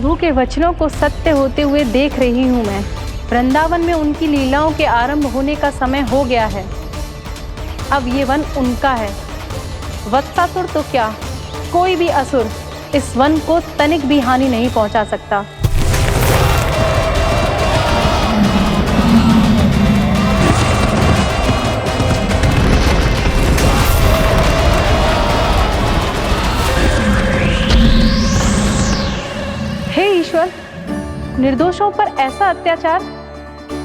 प्रभु के वचनों को सत्य होते हुए देख रही हूँ मैं। वृंदावन में उनकी लीलाओं के आरंभ होने का समय हो गया है। अब ये वन उनका है। वत्सासुर तो क्या, कोई भी असुर इस वन को तनिक भी हानि नहीं पहुंचा सकता। हे ईश्वर, निर्दोषों पर ऐसा अत्याचार,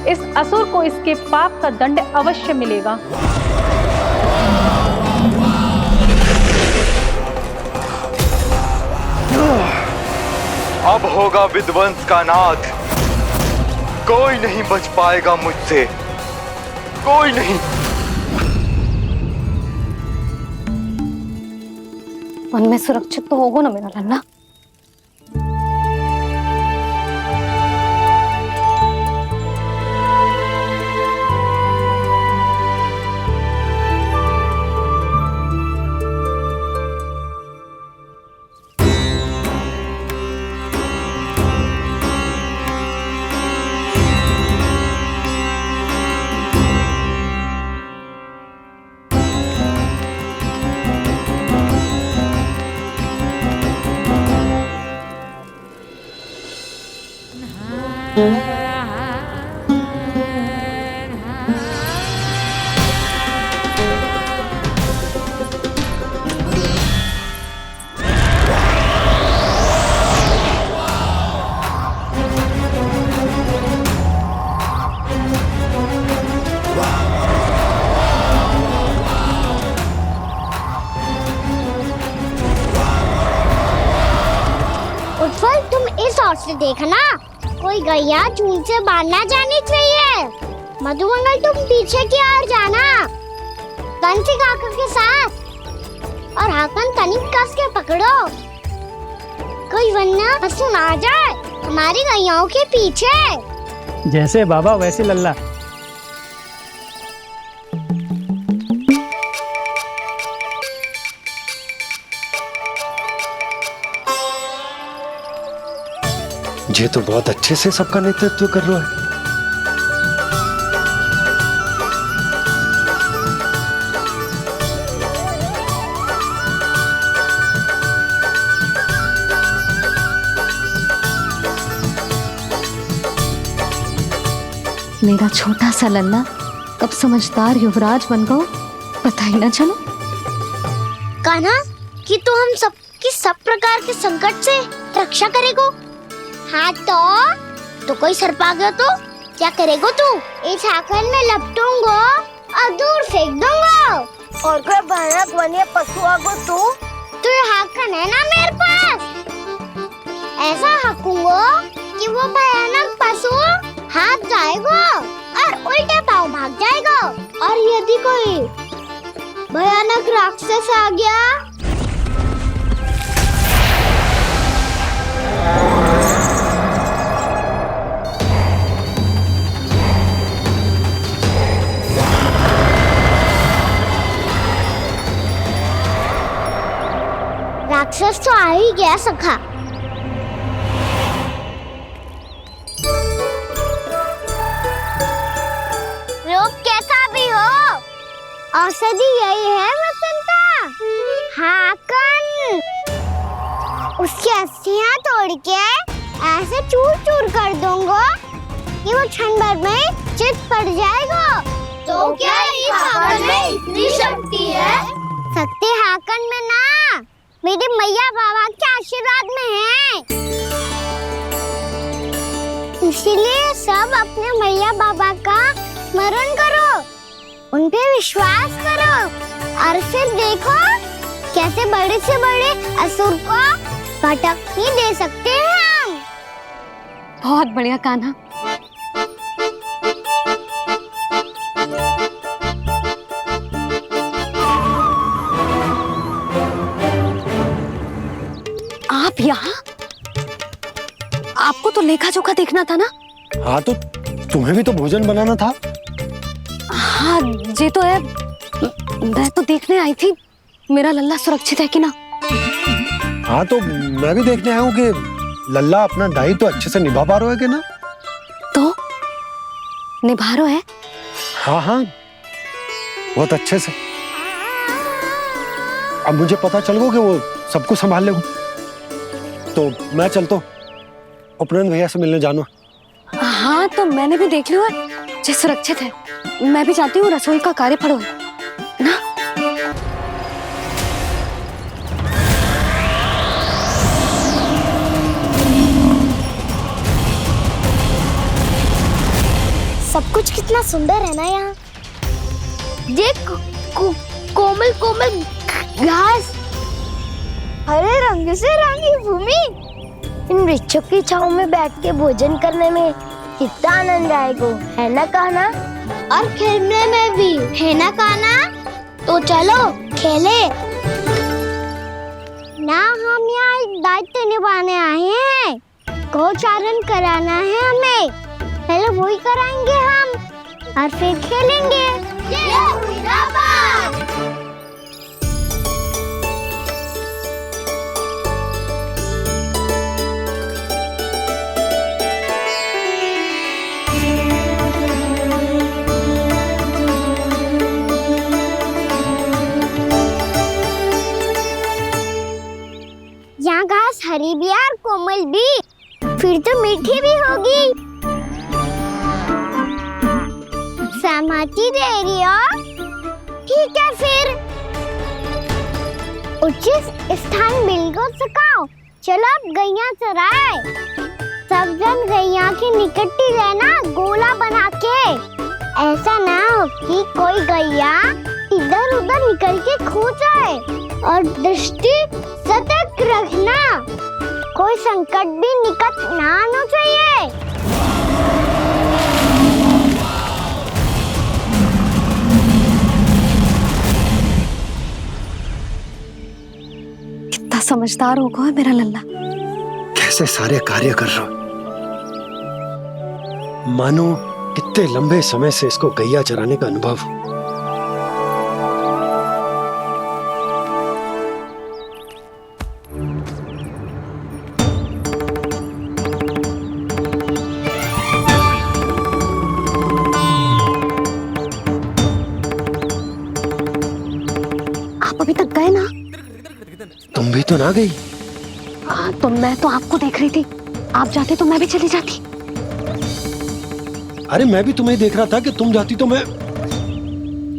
इस असुर को इसके पाप का दंड अवश्य मिलेगा। अब होगा विध्वंस का नाद। कोई नहीं बच पाएगा मुझसे, कोई नहीं। वन में सुरक्षित तो होगा ना मेरा लल्ला? उत्पल, तुम इस ओर से देखना, कोई गैया झूठ से बाहर ना जानी चाहिए। मधुमंगल, तुम पीछे की ओर जाना, कंसी काका के साथ, और हाकन तनिक कस के पकड़ो, कोई वरना पशु ना जाए हमारी गैयाओं के पीछे। जैसे बाबा वैसे लल्ला। ये तो बहुत अच्छे से सबका नेतृत्व कर रहा है। मेरा छोटा सा लल्ला कब समझदार युवराज बन गो पता ही ना चलो। कान्हा, कि तू हम सबकी सब प्रकार के संकट से रक्षा करेगो। हाँ तो कोई सर्प आ गया तो क्या करेगो तू? इस हाकन में लपटूंगा और दूर फेंक दूंगा। और कोई भयानक वन्य पशु आगो तो ये हाकन है ना मेरे पास, ऐसा हाकूंगा कि वो भयानक पशु हाथ जाएगा और उल्टे पाँव भाग जाएगा। और यदि कोई भयानक राक्षस आ गया राक्षस तो आ ही गया सखा। रोग कैसा भी हो, औषधि यही है वसंता। हाकन उसकी अस्थियां तोड़ के ऐसे चूर चूर कर दूंगा कि वो क्षण भर में चित पड़ जाएगा। तो क्या इस हाकन में इतनी शक्ति है? शक्ति हाकन में ना, मेरे मैया बाबा के आशीर्वाद में है। इसीलिए सब अपने मैया बाबा का स्मरण करो, उन पे विश्वास करो और फिर देखो कैसे बड़े से बड़े असुर को भटक ही दे सकते हैं हम। बहुत बढ़िया कान्हा। आप यहाँ? आपको तो लेखा जोखा देखना था ना? हाँ तो तुम्हें भी तो भोजन बनाना था। हाँ ये तो है, मैं तो देखने आई थी मेरा लल्ला सुरक्षित है कि ना। हाँ तो मैं भी देखने आया हूँ कि लल्ला अपना दायित्व तो अच्छे से निभा पा रहे हो ना? तो निभा रहे है? हाँ हाँ, बहुत अच्छे से। अब मुझे पता चल गया कि वो सब कुछ संभाल ले, तो मैं चलता हूँ, उपनंद भैया से मिलने जानो। हाँ, तो मैंने भी देख लिया है, जे सुरक्षित है। मैं भी चाहती हूँ रसोई का कार्य पड़ो ना। सब कुछ कितना सुंदर है ना यहाँ। देख कोमल कोमल घास, हरे रंग से रंगी भूमि। इन वृक्षों की छांव में बैठ के भोजन करने में कितना आनंद आएगा, है ना कहना? और खेलने में भी, है ना कहना? तो चलो खेले ना। हम यहाँ एक दायित्व निभाने आए हैं, गोचारण कराना है हमें। पहले वही कराएंगे हम और फिर खेलेंगे। यहाँ घास हरी भी और कोमल भी, फिर तो मीठी भी होगी। सहमति दे रही हो? ठीक है फिर उचित स्थान मिल को सकाओ। चलो अब गैया चराए। सब जन गैया के निकट ही रहना, गोला बना के। ऐसा ना हो कि कोई गैया इधर उधर निकल के खो जाए। और दृष्टि सतर्क रखना, कोई संकट भी निकट ना आना चाहिए। कितना समझदार होगा है मेरा लल्ला। कैसे सारे कार्य कर रहा, मानो कितने लंबे समय से इसको गैया चराने का अनुभव हो। आप अभी तक गए ना? तुम भी तो ना गई। हाँ, तो मैं तो आपको देख रही थी। आप जाते तो मैं भी चली जाती। अरे मैं भी तुम्हें देख रहा था कि तुम जाती तो मैं।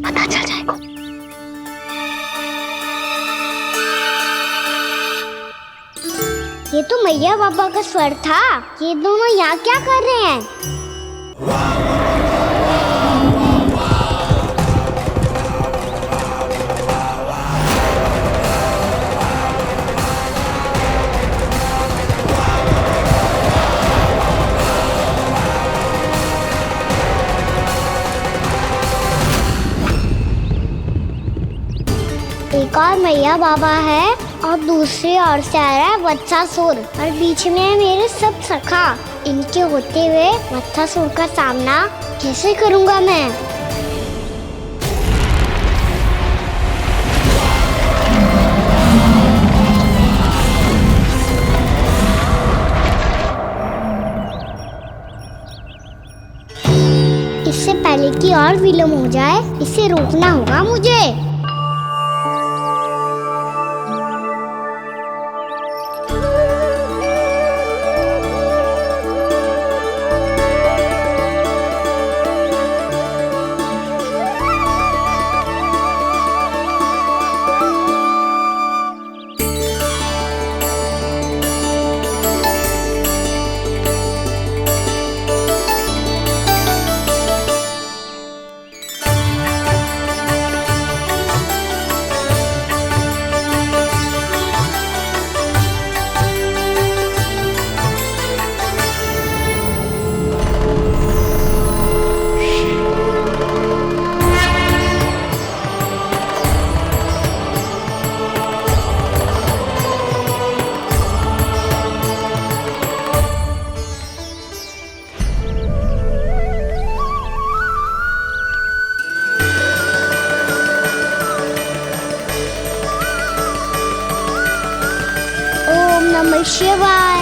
पता चल जाएगा। ये तो मैया बाबा का स्वर था। ये दोनों यहाँ क्या कर रहे हैं? एक और मैया बाबा है और दूसरी ओर से आ रहा है वत्सासुर, और बीच में है मेरे सब सखा। इनके होते हुए वत्सासुर का सामना कैसे करूंगा मैं? इससे पहले कि और विलम्ब हो जाए, इसे रोकना होगा मुझे। नमः शिवाय।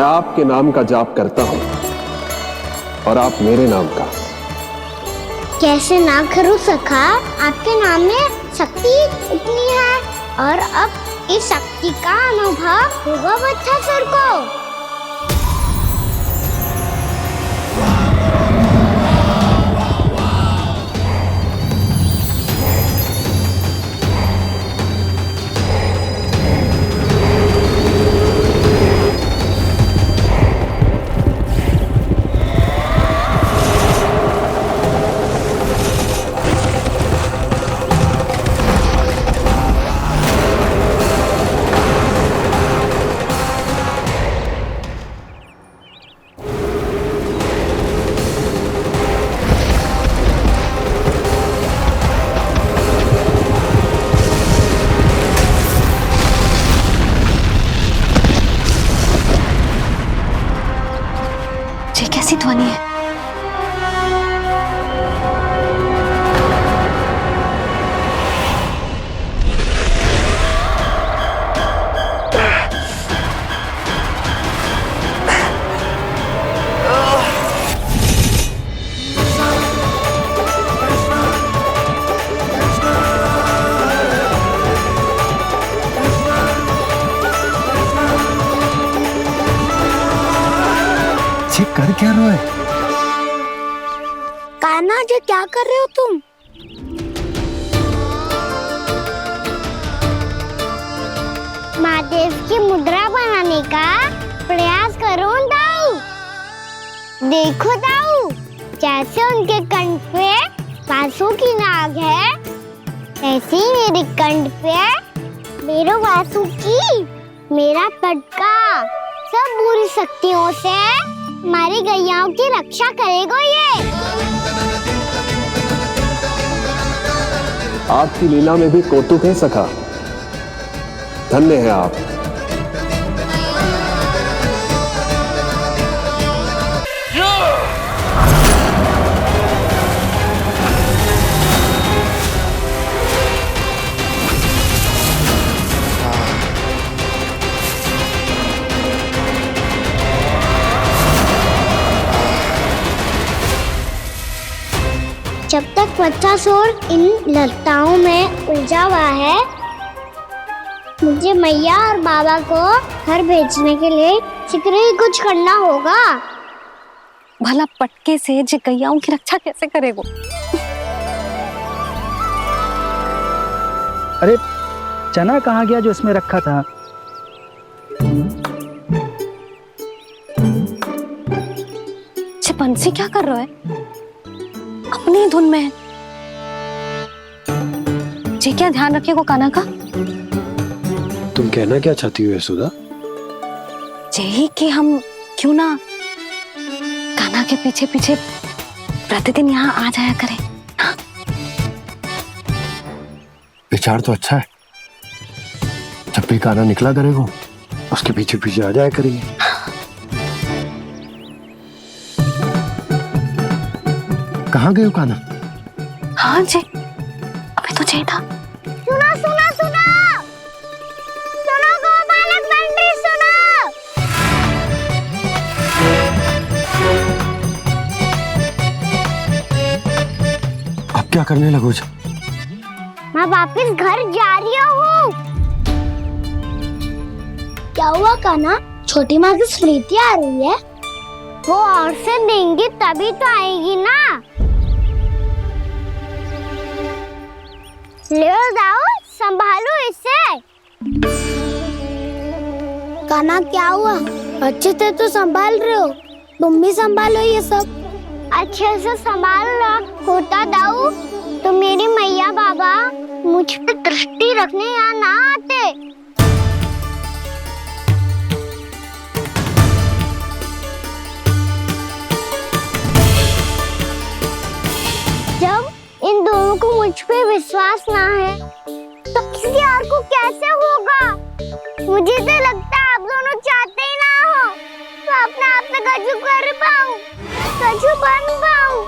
मैं आपके नाम का जाप करता हूं और आप मेरे नाम का। कैसे ना करूं सखा, आपके नाम में शक्ति इतनी है। और अब इस शक्ति का अनुभव होगा वत्सासुर को। ये कैसी ध्वनि है? ये कर क्या रहा है? कान्हा जी क्या कर रहे हो तुम? महादेव की मुद्रा बनाने का प्रयास करो दाऊ। देखो दाऊ, जैसे उनके कंठ पे वासु की नाग है, ऐसे ही मेरे कंठ पे मेरो वासु की मेरा पटका सब बुरी शक्तियों से हमारी गैयाओं की रक्षा करेगा ये। आपकी लीला में भी कौतुक है सखा। धन्य है आप। जब तक वत्सासुर इन लताओं में उलझा हुआ है, मुझे मैया और बाबा को घर भेजने के लिए शीघ्र ही कुछ करना होगा। भला पटके से जे गैयाओं की रक्षा कैसे करेगो? अरे चना कहाँ गया जो इसमें रखा था? ये बंसी क्या कर रहा है? अपनी धुन में है। जी क्या ध्यान रखिएगा कान्हा का। तुम कहना क्या चाहती हो यशोदा? यही कि हम क्यों ना कान्हा के पीछे पीछे प्रतिदिन यहाँ आ जाया करें। हाँ? विचार तो अच्छा है। जब भी कान्हा निकला करेगा उसके पीछे पीछे आ जाया करेंगे। कहाँ गए हो कान्हा? हाँ जी, अभी तो चाहिए था। सुनो सुनो सुनो सुनो गोपालक मंत्री सुनो। अब क्या करने लगो? मैं वापस घर जा रही हूँ। क्या हुआ कान्हा? छोटी माँ की स्मृति आ रही है। वो और से देंगी तभी तो आएगी ना। ले जाओ, संभालो इसे। कान्हा क्या हुआ? अच्छे से तो संभाल रहे हो, तुम भी संभालो ये सब। अच्छे से संभालना होता दाऊ तो मेरी मैया बाबा मुझ पे दृष्टि रखने यहाँ ना आते। जब इन दोनों को मुझ पे विश्वास ना है तो किसी और को कैसे होगा? मुझे तो लगता है आप दोनों चाहते ही ना हो तो अपने आप पे गजू कर पाऊं, गजू बन पाऊं।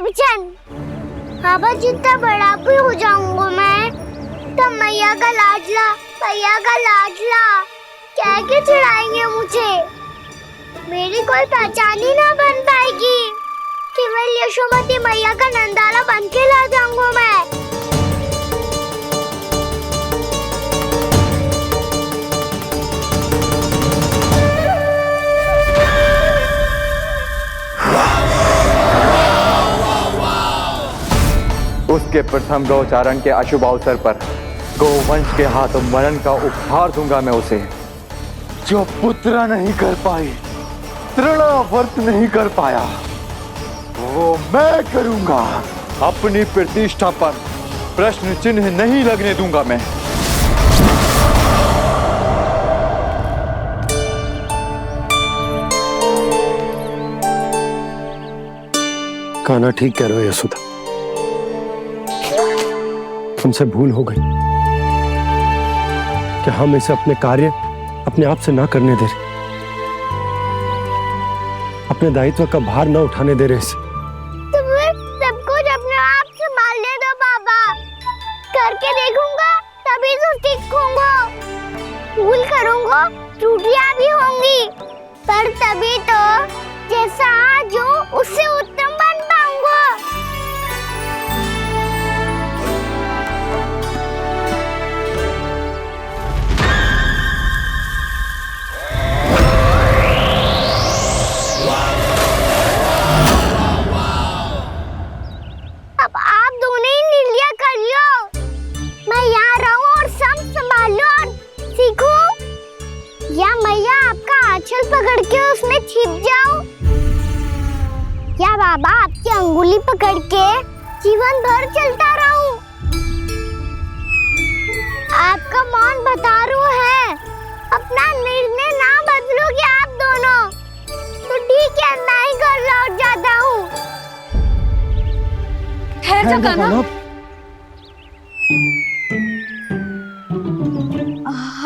बच्चन। बाबा जितना बड़ा भी हो जाऊंगा मैं, तो मैया का लाडला कह के चिढ़ाएंगे मुझे। मेरी कोई पहचान ही ना बन पाएगी। केवल यशोमती मैया का नंदाला बन के ला जाऊंगा मैं। उसके प्रथम गौचारण के अशुभ अवसर पर गोवंश के हाथों मरण का उपहार दूंगा मैं उसे। जो पुत्र नहीं कर पाई, तृणावर्त नहीं कर पाया, वो मैं करूंगा। अपनी प्रतिष्ठा पर प्रश्न चिन्ह नहीं लगने दूंगा मैं। कान्हा ठीक कह रहे हो यशोदा, हमसे भूल हो गई कि हम इसे अपने कार्य अपने आप से ना करने दे रहे, अपने दायित्व का भार ना उठाने दे रहे इसे। तो फिर सब कुछ अपने आप संभालने दो बाबा। करके देखूंगा तभी तो सीखूंगा। भूल करूंगा, त्रुटियां भी होंगी, पर तभी तो जैसा आज हूँ उससे उत्तम बन पाऊंगा। अब आप दोनों ही निर्णय कर लो। मैं यहाँ रहूं और सब संभालूं और सीखूं, या मैया आपका आंचल पकड़ के उसमें छिप जाऊं, या बाबा आपकी अंगुली पकड़ के जीवन भर चलता रहूं। आपका मौन बतारू है। अपना निर्णय ना बदलोगे आप दोनों तो ठीक है, मैं ही घर लौट जाता हूँ। ठहर जा कान्हा,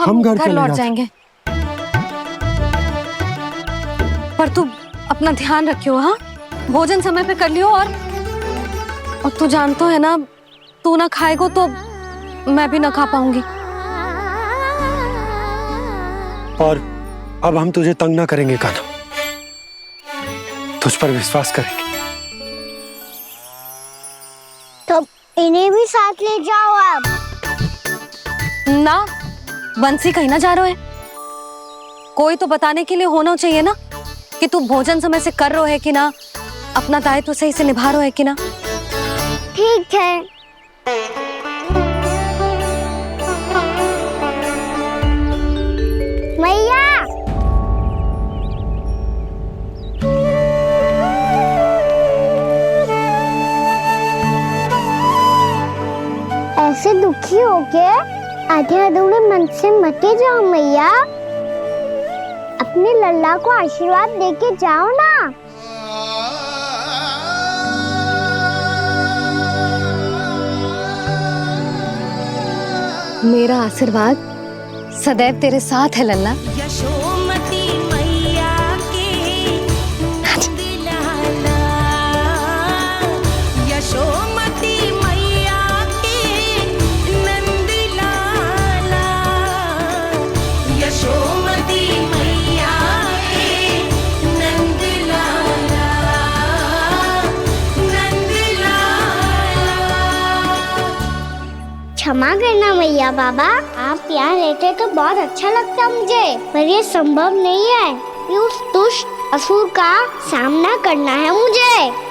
हम घर लौट जाएंगे, पर तू अपना ध्यान रखियो। हाँ, भोजन समय पे कर लियो। और तू जानतो है ना, तू ना खाएगो तो मैं भी ना खा पाऊंगी। और अब हम तुझे तंग ना करेंगे कान्हा, तुझ पर विश्वास करेंगे। तो इन्हें भी साथ ले जाओ आप। ना, बंसी कहीं ना जा रहे है। कोई तो बताने के लिए होना चाहिए ना कि तू भोजन समय से कर रहा है कि ना, अपना दायित्व सही से निभा रहा है कि ना। ठीक है। मैया, ऐसे दुखी हो के आधे अधूरे मन से मत जाओ मैया। अपने लल्ला को आशीर्वाद देके जाओ ना। मेरा आशीर्वाद सदैव तेरे साथ है लल्ला। यशोमती मैया के दिलाला, यशोमती मैया के नंदलाला, यशोमती मैया के नंदलाला, नंदलाला। क्षमा करना मैया बाबा, आप यहाँ रहते तो बहुत अच्छा लगता मुझे, पर ये संभव नहीं है। ये उस दुष्ट असुर का सामना करना है मुझे।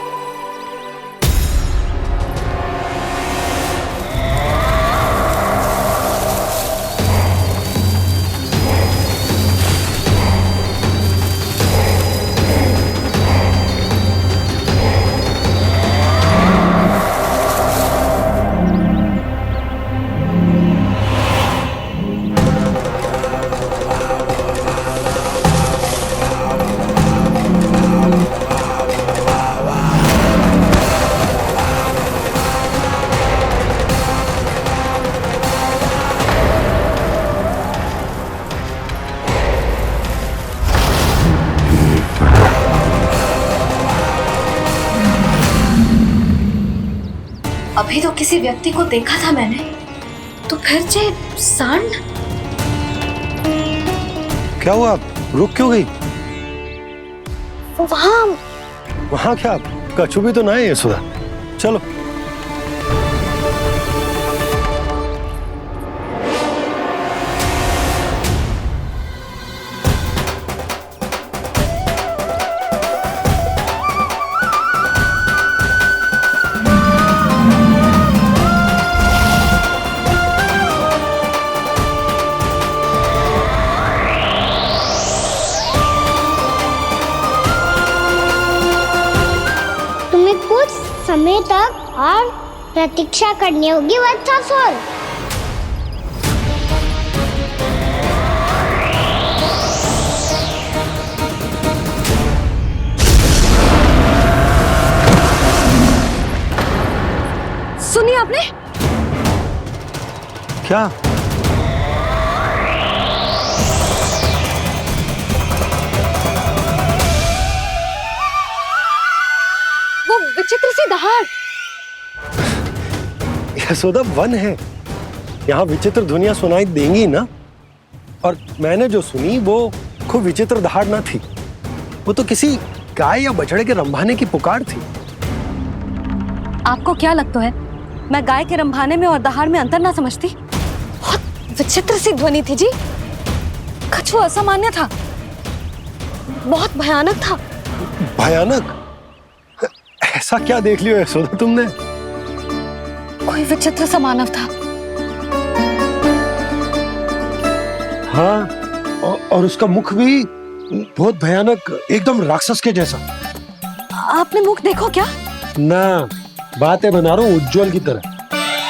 अभी तो किसी व्यक्ति को देखा था मैंने, तो फिर जे सांड। क्या हुआ, रुक क्यों गई? वहां क्या, कछु भी तो ना है यशोदा। चलो। कुछ समय तक और प्रतीक्षा करनी होगी वत्सासुर। सुनिए आपने? क्या? वो विचित्र सी दहाड़। यशोदा, वन है, यहाँ विचित्र ध्वनियां सुनाई देंगी ना। और मैंने जो सुनी वो खूब विचित्र दहाड़ ना थी, वो तो किसी गाय या बछड़े के रंभाने की पुकार थी। आपको क्या लगता है मैं गाय के रंभाने में और दहाड़ में अंतर ना समझती? बहुत विचित्र सी ध्वनि थी जी, कछु असामान्य था, बहुत भयानक था। भयानक? ऐसा क्या देख लियो यशोदा तुमने? कोई विचित्र सा मानव था। हाँ, और उसका मुख भी बहुत भयानक, एकदम राक्षस के जैसा। आपने मुख देखो क्या? ना, बातें बना रहा हूँ उज्जवल की तरह,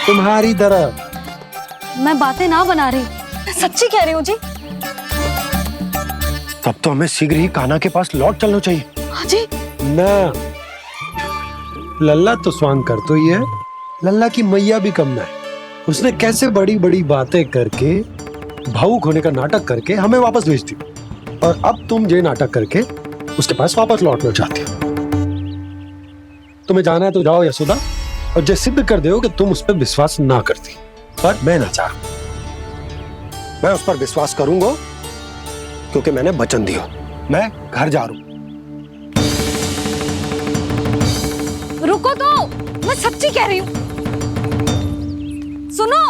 तुम्हारी तरह। मैं बातें ना बना रही, मैं सच्ची कह रही हूँ जी। तब तो हमें शीघ्र ही कान्हा के पास लौट चलना चाहिए। हाँ जी। ना, लल्ला तो स्वांग कर तो ही है, लल्ला की मैया भी कम ना है। उसने कैसे बड़ी बड़ी बातें करके, भावुक होने का नाटक करके हमें वापस भेज दी, और अब तुम ये नाटक करके उसके पास वापस लौटना चाहती हो। तुम्हें जाना है तो जाओ यशोदा, और जो सिद्ध कर दो कि तुम उस पर विश्वास ना करती। पर मैं ना चाह, मैं उस पर विश्वास करूंगा क्योंकि मैंने वचन दिया। मैं घर जा रहा हूं। रुको तो, मैं सच्ची कह रही हूँ। सुनो,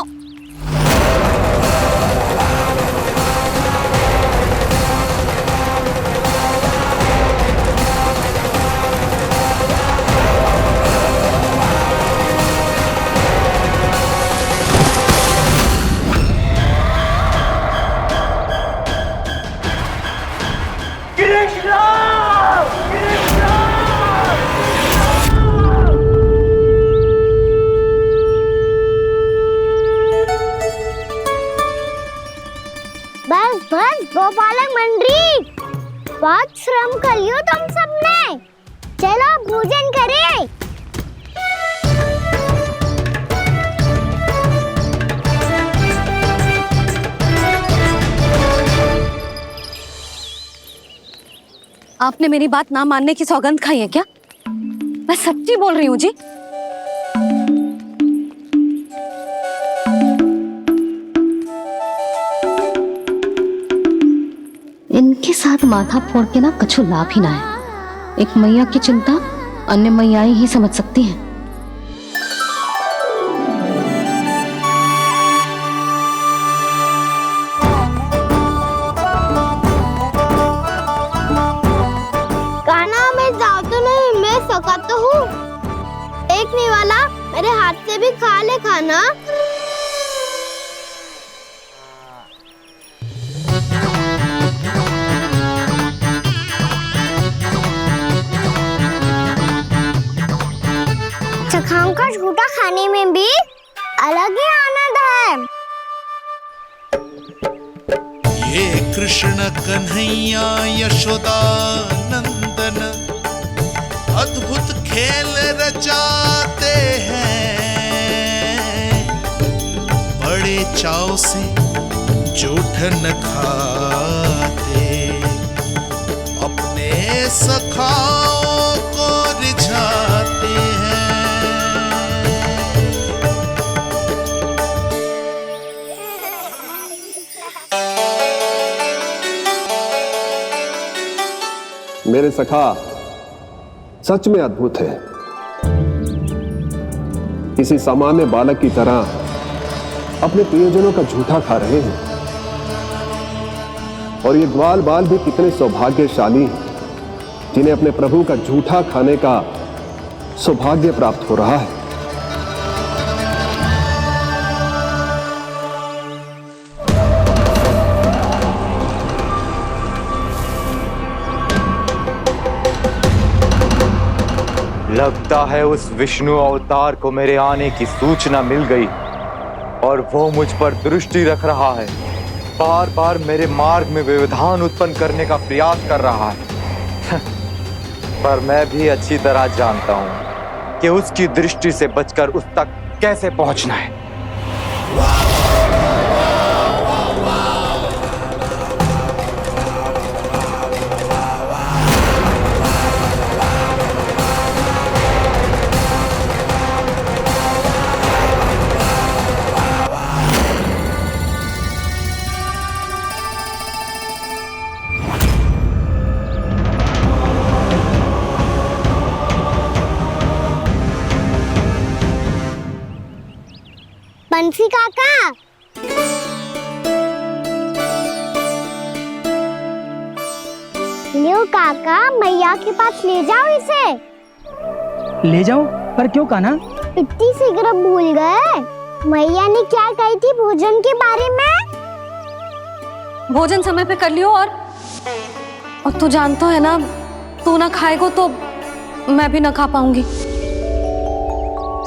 बस बस गोपालक मंडली, बहुत श्रम कर लियो तुम सबने। चलो भोजन करें। आपने मेरी बात ना मानने की सौगंध खाई है क्या? मैं सच्ची बोल रही हूँ जी। इनके साथ माथा फोड़ के ना कछु लाभ ही ना है। एक मैया की चिंता अन्य मैयाएं ही समझ सकती हैं। कान्हा, मैं जाऊँ तो नहीं, मैं सका तो हूँ। एक नहीं वाला मेरे हाथ से भी खा ले खाना। चखाओं का झूठा खाने में भी अलग ही आनंद है। ये कृष्ण कन्हैया यशोदा नंदन अद्भुत खेल रचाते हैं, बड़े चाव से जूठन खाते, अपने सखाओं को रिझाते हैं। मेरे सखा सच में अद्भुत है। किसी सामान्य बालक की तरह अपने प्रियजनों का झूठा खा रहे हैं। और ये ग्वाल बाल भी कितने सौभाग्यशाली हैं जिन्हें अपने प्रभु का झूठा खाने का सौभाग्य प्राप्त हो रहा है। लगता है उस विष्णु अवतार को मेरे आने की सूचना मिल गई और वो मुझ पर दृष्टि रख रहा है। बार बार मेरे मार्ग में व्यवधान उत्पन्न करने का प्रयास कर रहा है। पर मैं भी अच्छी तरह जानता हूं कि उसकी दृष्टि से बचकर उस तक कैसे पहुंचना है। बंसी काका, लियो काका, मैया के पास ले जाओ इसे। ले जाओ? पर क्यों कान्हा? इतनी शीघ्र भूल गए? मैया ने क्या कही थी भोजन के बारे में? भोजन समय पे कर लियो। और तू जानता है ना, तू ना खाएगा तो मैं भी ना खा पाऊंगी।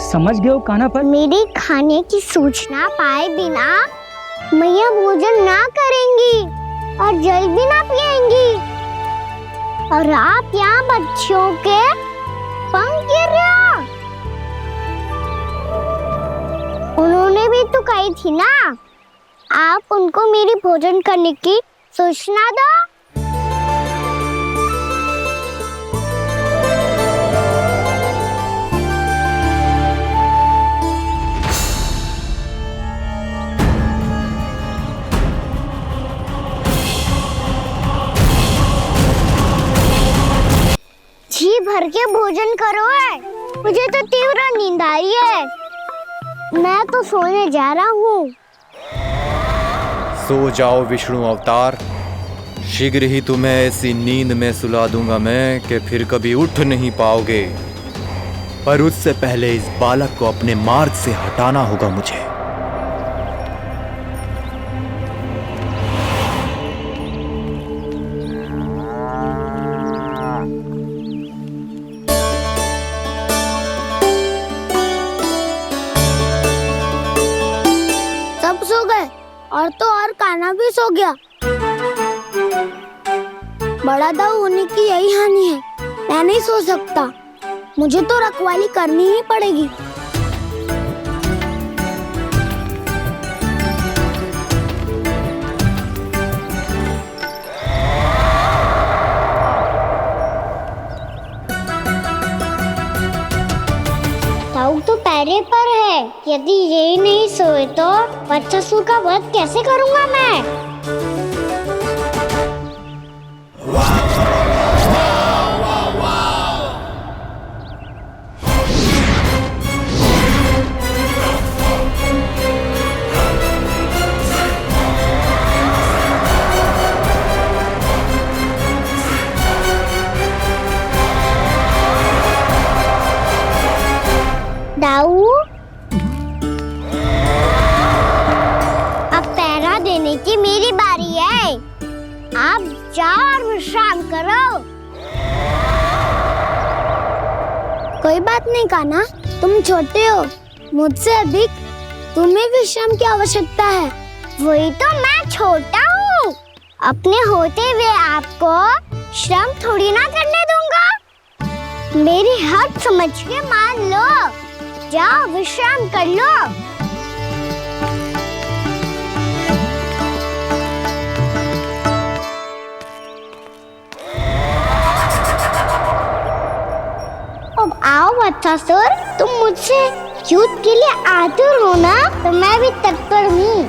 समझ गए हो कान्हा? पर मेरे खाने की सूचना पाए बिना मैया भोजन ना करेंगी और जल भी ना पिएंगी। और आप यहाँ बच्चों के पंख गिर रहे हो। उन्होंने भी तो कही थी ना, आप उनको मेरी भोजन करने की सूचना दो। जी भर के भोजन करो है, मुझे तो तीव्र नींद आ रही है। मैं तो सोने जा रहा हूँ। सो जाओ विष्णु अवतार, शीघ्र ही तुम्हें ऐसी नींद में सुला दूंगा मैं कि फिर कभी उठ नहीं पाओगे। पर उससे पहले इस बालक को अपने मार्ग से हटाना होगा मुझे। सब सो गए और तो और कान्हा भी सो गया। बड़ा दाऊ होने की यही हानि है। मैं नहीं सो सकता, मुझे तो रखवाली करनी ही पड़ेगी। दाऊ तो पैरे पर है। यदि ये नहीं सोए तो बच्चासुर का वध कैसे करूंगा मैं? दाऊ, अब पहरा देने की मेरी बारी है। आप जाओ और विश्राम करो। कोई बात नहीं कान्हा, तुम छोटे हो, मुझसे अधिक तुम्हें विश्राम की आवश्यकता है। वही तो, मैं छोटा हूँ, अपने होते हुए आपको श्रम थोड़ी ना करने दूंगा। मेरी हद समझ के मान लो। जाओ विश्राम कर लो। अब आओ बच्चासुर, तुम मुझसे युद्ध के लिए आतुर हो ना, तो मैं भी तत्पर हूँ।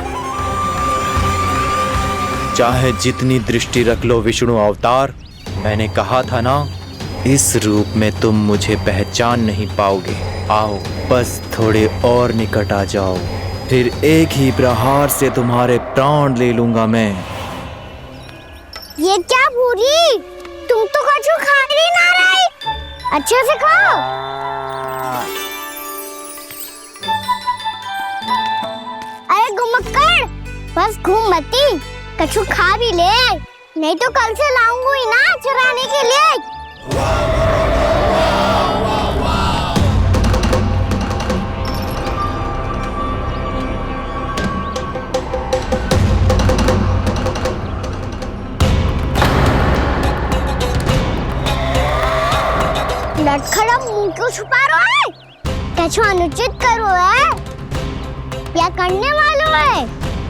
चाहे जितनी दृष्टि रख लो विष्णु अवतार, मैंने कहा था ना, इस रूप में तुम मुझे पहचान नहीं पाओगे। आओ बस थोड़े और निकट आ जाओ, फिर एक ही प्रहार से तुम्हारे प्राण ले लूंगा मैं। ये क्या भूरी, तुम तो कछु खा ही ना रहे, अच्छे से खाओ। अरे घुमक्कड़, बस घूम मती, कछु खा भी ले, नहीं तो कल से लाऊंगी ही ना चुराने के लिए। लड़खड़ा मुंह क्यों छुपा रहा है? कछु अनुचित करो है या करने वालों है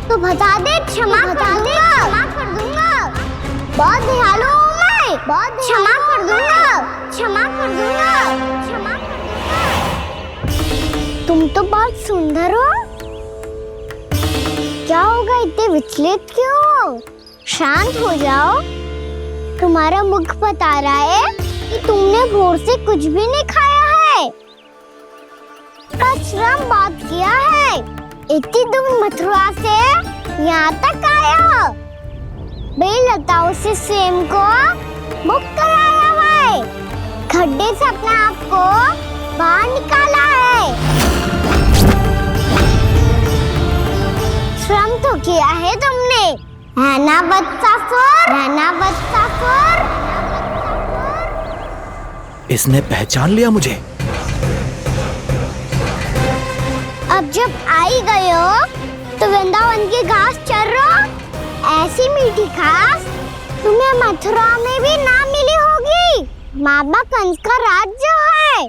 तो बता दे, क्षमा कर दूंगा। बहुत दयालु हूँ मैं, बहुत क्षमा कर दूंगा। तुम तो बहुत सुंदर हो, क्या होगा, इतने विचलित क्यों हो? शांत हो जाओ, तुम्हारा मुख बता रहा है कि तुमने भोर से कुछ भी नहीं खाया है, बस श्रम बात किया है। इतनी दूर मथुरा से यहाँ तक आया हो, बेलताओं से स्वयं को मुक्त कराया हुआ है, खड्डे से अपने आप को बाहर निकाला है। श्रम तो किया है तुमने, है ना वत्सासुर? इसने पहचान लिया मुझे। अब जब आई गए हो तो वृंदावन की घास चर रहो, ऐसी मीठी घास तुम्हें मथुरा में भी ना मिली होगी। बाबा कंस का राज्य है।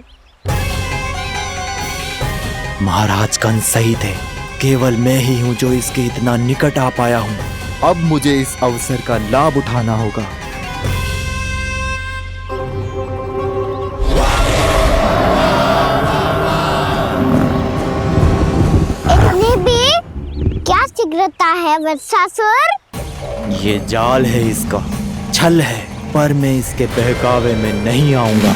महाराज कंस सही थे, केवल मैं ही हूँ जो इसके इतना निकट आ पाया हूँ। अब मुझे इस अवसर का लाभ उठाना होगा। इतने भी क्या शीघ्रता है वत्सासुर? ये जाल है इसका, छल है, पर मैं इसके बहकावे में नहीं आऊंगा।